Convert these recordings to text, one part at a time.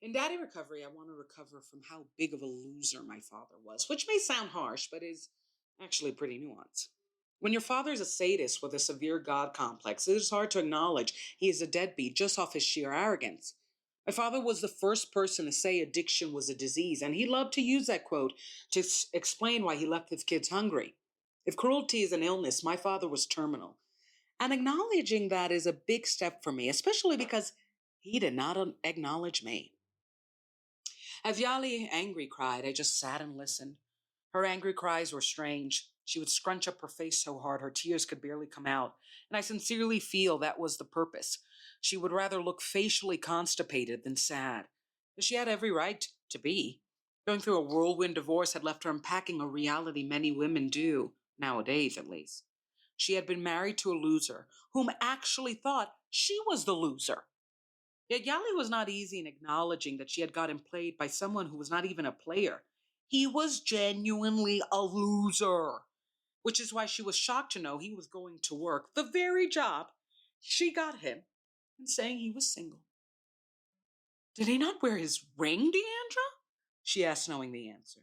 In Daddy Recovery, I want to recover from how big of a loser my father was, which may sound harsh, but is actually pretty nuanced. When your father is a sadist with a severe God complex, it is hard to acknowledge he is a deadbeat just off his sheer arrogance. My father was the first person to say addiction was a disease, and he loved to use that quote to explain why he left his kids hungry. If cruelty is an illness, my father was terminal. And acknowledging that is a big step for me, especially because he did not acknowledge me. As Yali angry cried, I just sat and listened. Her angry cries were strange. She would scrunch up her face so hard her tears could barely come out, and I sincerely feel that was the purpose. She would rather look facially constipated than sad. But she had every right to be. Going through a whirlwind divorce had left her unpacking a reality many women do, nowadays at least. She had been married to a loser, whom actually thought she was the loser. Yet Yali was not easy in acknowledging that she had gotten played by someone who was not even a player. He was genuinely a loser, which is why she was shocked to know he was going to work the very job she got him and saying he was single. Did he not wear his ring, Deandra? She asked, knowing the answer.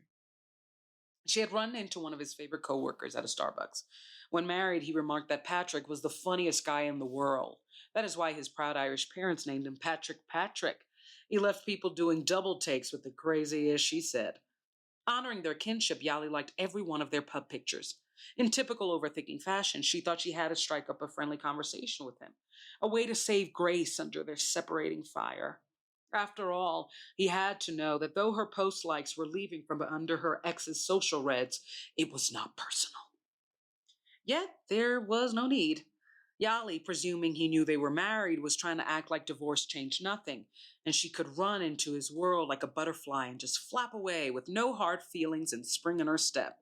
She had run into one of his favorite coworkers at a Starbucks. When married, he remarked that Patrick was the funniest guy in the world. That is why his proud Irish parents named him Patrick Patrick. He left people doing double takes with the craziest, she said. Honoring their kinship, Yali liked every one of their pub pictures. In typical overthinking fashion, she thought she had to strike up a friendly conversation with him, a way to save grace under their separating fire. After all, he had to know that though her post likes were leaving from under her ex's social reds, it was not personal. Yet there was no need. Yali, presuming he knew they were married, was trying to act like divorce changed nothing, and she could run into his world like a butterfly and just flap away with no hard feelings and spring in her step.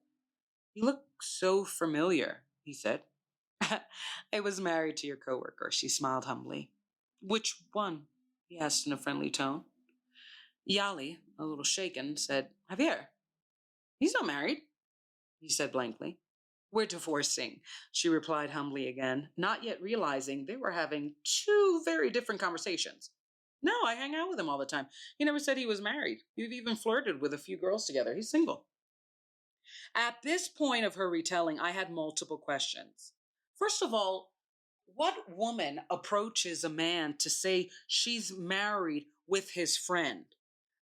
You look so familiar, he said. I was married to your coworker, she smiled humbly. Which one? He asked in a friendly tone. Yali, a little shaken, said, Javier. He's not married, he said blankly. We're divorcing, she replied humbly again, not yet realizing they were having two very different conversations. No, I hang out with him all the time. He never said he was married. We've even flirted with a few girls together. He's single. At this point of her retelling, I had multiple questions. First of all, what woman approaches a man to say she's married with his friend?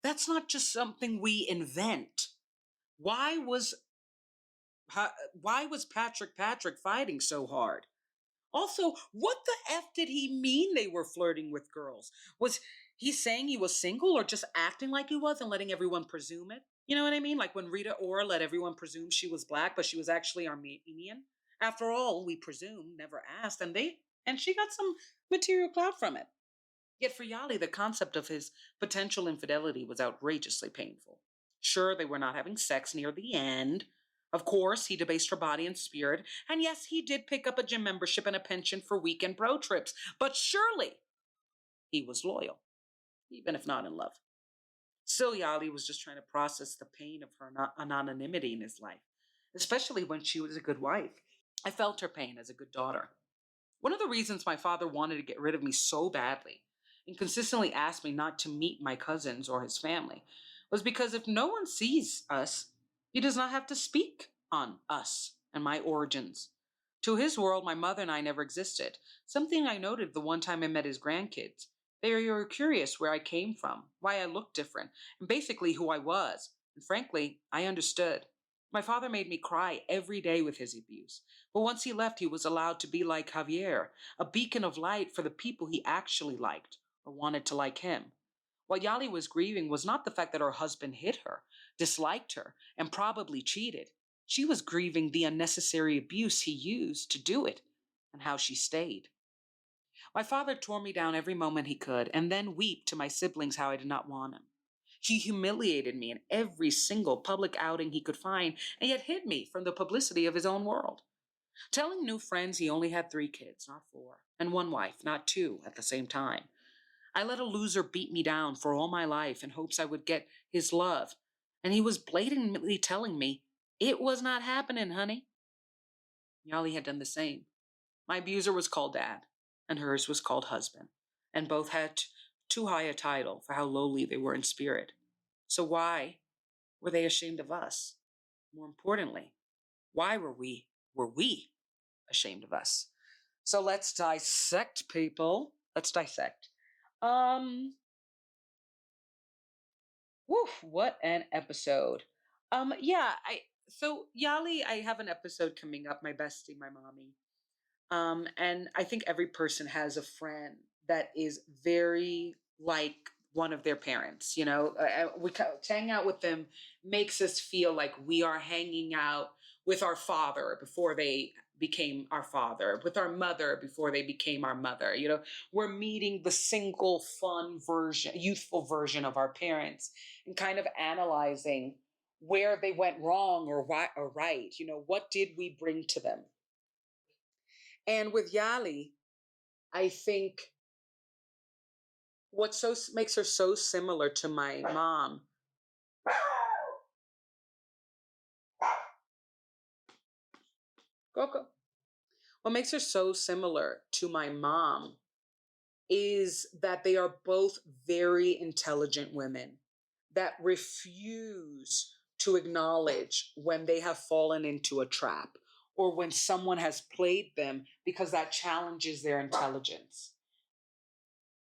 That's not just something we invent. Why was why was Patrick fighting so hard? Also, what the F did he mean they were flirting with girls? Was he saying he was single or just acting like he was and letting everyone presume it? You know what I mean? Like when Rita Ora let everyone presume she was black, but she was actually Armenian. After all, we presumed, never asked, and she got some material clout from it. Yet for Yali, the concept of his potential infidelity was outrageously painful. Sure, they were not having sex near the end. Of course, he debased her body and spirit. And yes, he did pick up a gym membership and a pension for weekend bro trips. But surely he was loyal, even if not in love. Still, Yali was just trying to process the pain of her anonymity in his life, especially when she was a good wife. I felt her pain as a good daughter. One of the reasons my father wanted to get rid of me so badly and consistently asked me not to meet my cousins or his family was because if no one sees us, he does not have to speak on us and my origins. To his world, my mother and I never existed, something I noted the one time I met his grandkids. They were curious where I came from, why I looked different, and basically who I was. And frankly, I understood. My father made me cry every day with his abuse. But once he left, he was allowed to be like Javier, a beacon of light for the people he actually liked or wanted to like him. What Yali was grieving was not the fact that her husband hit her, disliked her, and probably cheated. She was grieving the unnecessary abuse he used to do it and how she stayed. My father tore me down every moment he could and then wept to my siblings how I did not want him. He humiliated me in every single public outing he could find and yet hid me from the publicity of his own world. Telling new friends he only had 3 kids, not 4, and 1 wife, not 2, at the same time. I let a loser beat me down for all my life in hopes I would get his love, and he was blatantly telling me, it was not happening, honey. Yali had done the same. My abuser was called dad, and hers was called husband, and both had too high a title for how lowly they were in spirit. So why were they ashamed of us? More importantly, why were we ashamed of us? So let's dissect, people. Let's dissect. Um, Woof, what an episode. Yeah, so Yali, I have an episode coming up, my bestie, my mommy. And I think every person has a friend that is very like one of their parents. To hang out with them makes us feel like we are hanging out with our father before they became our father, with our mother before they became our mother. We're meeting the single, fun version, youthful version of our parents, and kind of analyzing where they went wrong or why or right. What did we bring to them? And with Yali, I think what makes her so similar to my mom. Coco. What makes her so similar to my mom is that they are both very intelligent women that refuse to acknowledge when they have fallen into a trap or when someone has played them because that challenges their intelligence.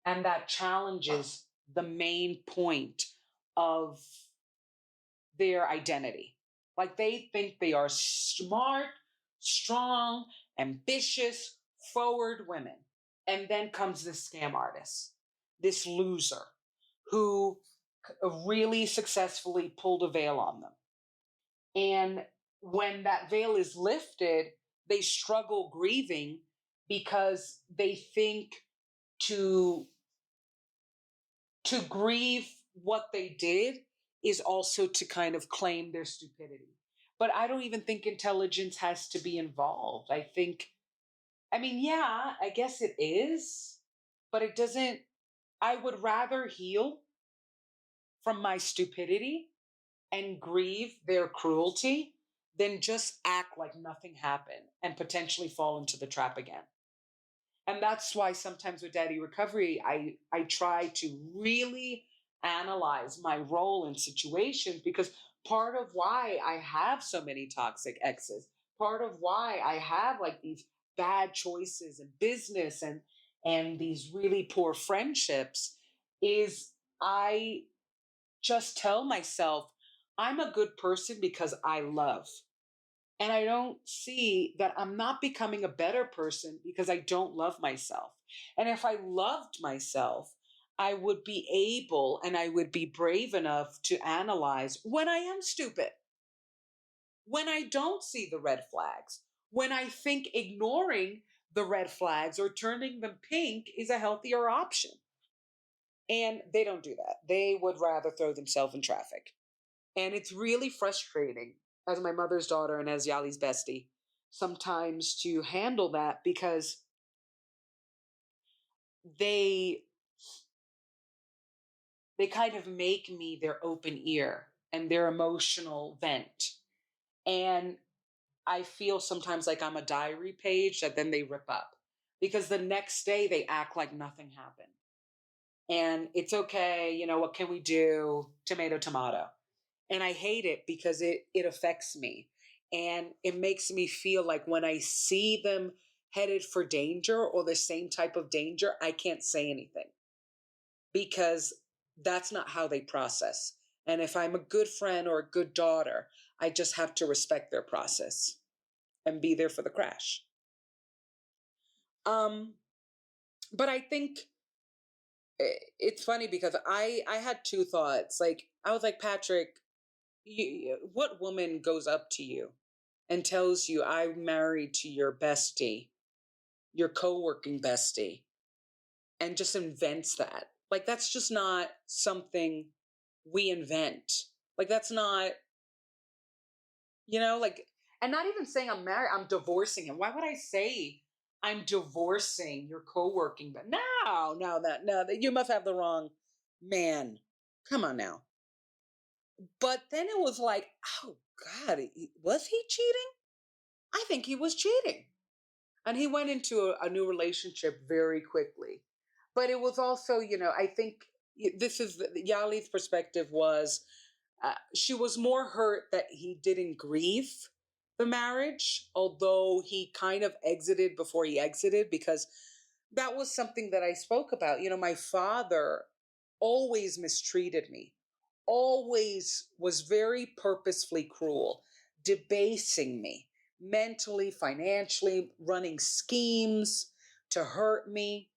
And that challenges the main point of their identity. Like they think they are smart, strong, ambitious, forward women. And then comes this scam artist, this loser who really successfully pulled a veil on them. And when that veil is lifted, they struggle grieving because they think to to grieve what they did is also to kind of claim their stupidity. But I don't even think intelligence has to be involved. Yeah, I guess it is, but it doesn't. I would rather heal from my stupidity and grieve their cruelty than just act like nothing happened and potentially fall into the trap again. And that's why sometimes with daddy recovery, I try to really analyze my role in situations, because part of why I have so many toxic exes, part of why I have like these bad choices in business and these really poor friendships is I just tell myself I'm a good person because I love. And I don't see that I'm not becoming a better person because I don't love myself. And if I loved myself, I would be able and I would be brave enough to analyze when I am stupid, when I don't see the red flags, when I think ignoring the red flags or turning them pink is a healthier option. And they don't do that. They would rather throw themselves in traffic. And it's really frustrating as my mother's daughter and as Yali's bestie sometimes to handle that, because they they kind of make me their open ear and their emotional vent. And I feel sometimes like I'm a diary page that then they rip up, because the next day they act like nothing happened. And it's okay, what can we do? Tomato, tomato. And I hate it because it affects me. And it makes me feel like when I see them headed for danger or the same type of danger, I can't say anything because that's not how they process. And if I'm a good friend or a good daughter, I just have to respect their process and be there for the crash. Um, but I think it's funny because I had two thoughts. Like I was like, Patrick, what woman goes up to you and tells you I'm married to your bestie, your co-working bestie, and just invents that? Like that's just not something we invent. Like that's not, like, and not even saying I'm married, I'm divorcing him. Why would I say I'm divorcing your co-working? But no, you must have the wrong man. Come on now. But then it was like, oh God, was he cheating? I think he was cheating. And he went into a new relationship very quickly. But it was also, I think this is Yali's perspective was she was more hurt that he didn't grieve the marriage, although he kind of exited before he exited, because that was something that I spoke about. My father always mistreated me, always was very purposefully cruel, debasing me mentally, financially, running schemes to hurt me.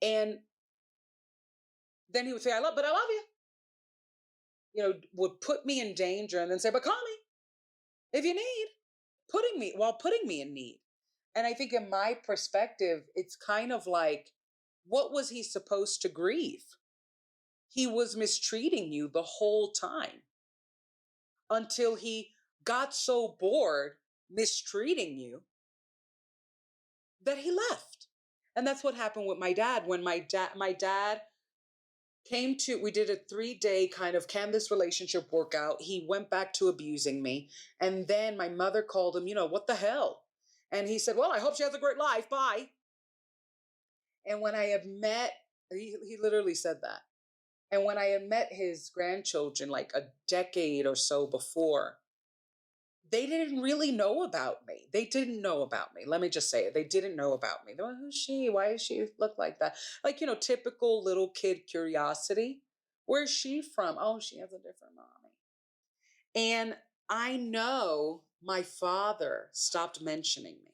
And then he would say, but I love you. Would put me in danger and then say, but call me if you need, putting me in need. And I think in my perspective, it's kind of like, what was he supposed to grieve? He was mistreating you the whole time until he got so bored mistreating you that he left. And that's what happened with my dad. When my dad we did a 3-day kind of, can this relationship work out? He went back to abusing me. And then my mother called him, what the hell? And he said, well, I hope she has a great life. Bye. And when I had met, he literally said that. And when I had met his grandchildren like a decade or so before, they didn't really know about me. They didn't know about me. Let me just say it. They didn't know about me. They were, who's she? Why does she look like that? Like, typical little kid curiosity. Where's she from? Oh, she has a different mommy. And I know my father stopped mentioning me.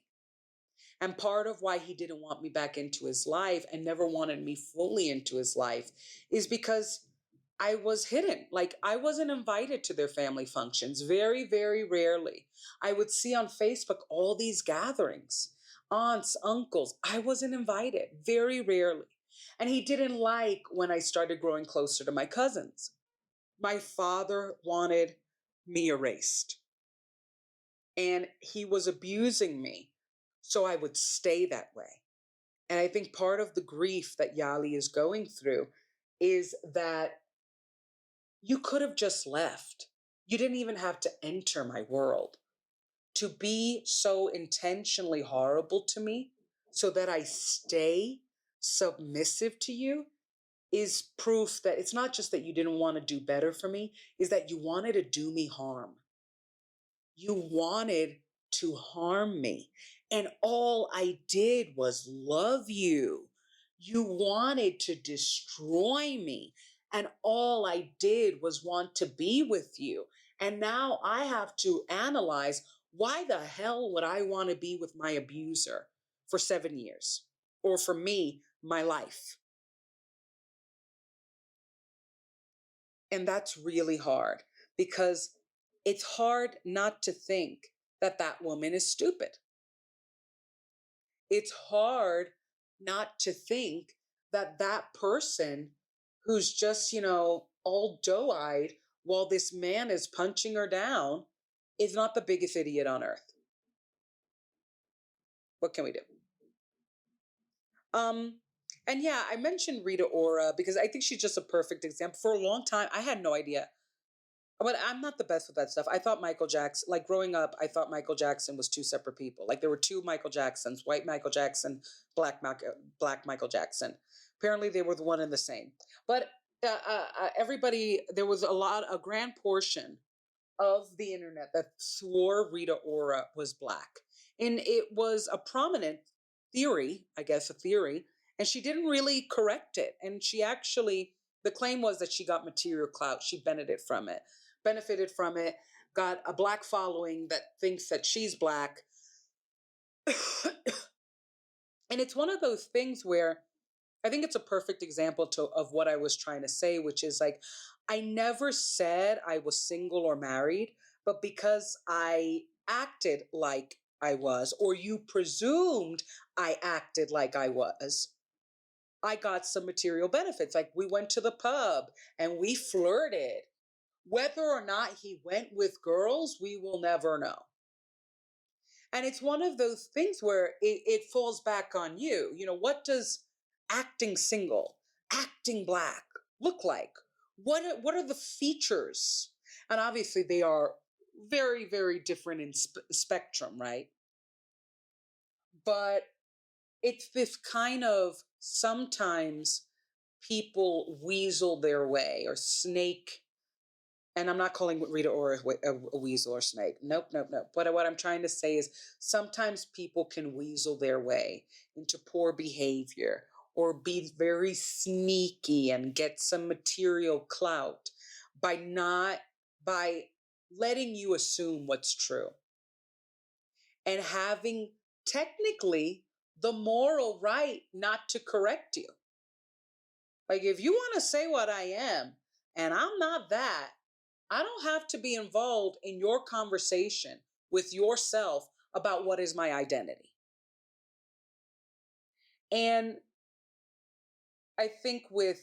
And part of why he didn't want me back into his life and never wanted me fully into his life is because I was hidden. Like, I wasn't invited to their family functions, very, very rarely. I would see on Facebook all these gatherings, aunts, uncles. I wasn't invited, very rarely. And he didn't like when I started growing closer to my cousins. My father wanted me erased. And he was abusing me, so I would stay that way. And I think part of the grief that Yali is going through is that you could have just left. You didn't even have to enter my world. To be so intentionally horrible to me so that I stay submissive to you is proof that it's not just that you didn't want to do better for me, is that you wanted to do me harm. You wanted to harm me. And all I did was love you. You wanted to destroy me. And all I did was want to be with you. And now I have to analyze, why the hell would I want to be with my abuser for 7 years? Or for me, my life. And that's really hard, because it's hard not to think that that woman is stupid. It's hard not to think that that person who's just, all doe-eyed while this man is punching her down is not the biggest idiot on earth. What can we do? And yeah, I mentioned Rita Ora because I think she's just a perfect example. For a long time, I had no idea. But I'm not the best with that stuff. I thought Michael Jackson, like growing up, I thought Michael Jackson was two separate people. Like there were two Michael Jacksons, white Michael Jackson, black Michael Jackson. Apparently they were the one and the same. But everybody, there was a grand portion of the internet that swore Rita Ora was black. And it was a prominent theory, I guess, a theory. And she didn't really correct it. And she actually, the claim was that she got material clout. She benefited from it, got a black following that thinks that she's black. And it's one of those things where I think it's a perfect example of what I was trying to say, which is like, I never said I was single or married, but because I acted like I was, or you presumed I acted like I was, I got some material benefits. Like we went to the pub and we flirted. Whether or not he went with girls, we will never know. And it's one of those things where it falls back on you. What does acting single, acting black look like? What are the features? And obviously they are very, very different in spectrum, right? But it's this kind of sometimes people weasel their way or snake. And I'm not calling Rita or a weasel or snake. Nope, nope, nope. But what I'm trying to say is sometimes people can weasel their way into poor behavior or be very sneaky and get some material clout by not, by letting you assume what's true and having technically the moral right not to correct you. Like, if you want to say what I am and I'm not that, I don't have to be involved in your conversation with yourself about what is my identity. And I think with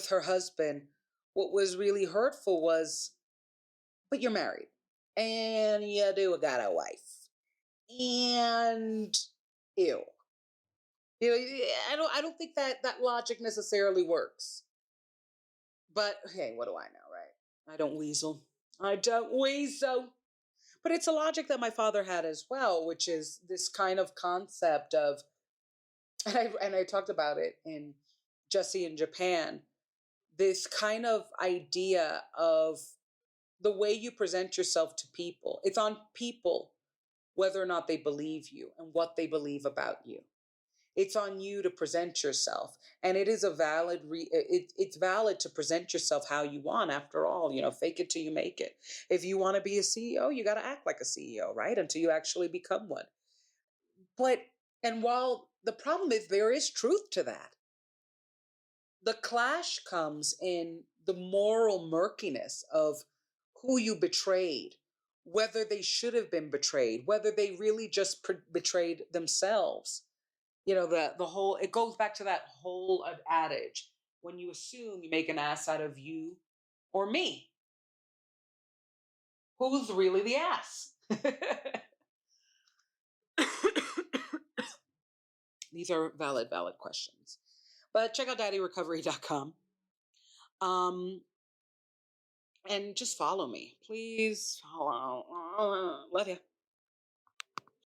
her husband, what was really hurtful was, but you're married and you do got a wife. And ew. You know, I don't think that logic necessarily works. But hey, what do I know, right? I don't weasel. I don't weasel. But it's a logic that my father had as well, which is this kind of concept of, and I talked about it in Jesse in Japan, this kind of idea of the way you present yourself to people. It's on people whether or not they believe you and what they believe about you. It's on you to present yourself, and it is a valid. It's valid to present yourself how you want. After all, fake it till you make it. If you want to be a CEO, you got to act like a CEO, right? Until you actually become one. But and while the problem is there is truth to that, the clash comes in the moral murkiness of who you betrayed, whether they should have been betrayed, whether they really just betrayed themselves. The whole, it goes back to that whole adage: when you assume, you make an ass out of you or me. Who's really the ass? These are valid questions. But check out daddyrecovery.com. And just follow me. Please follow. Love you.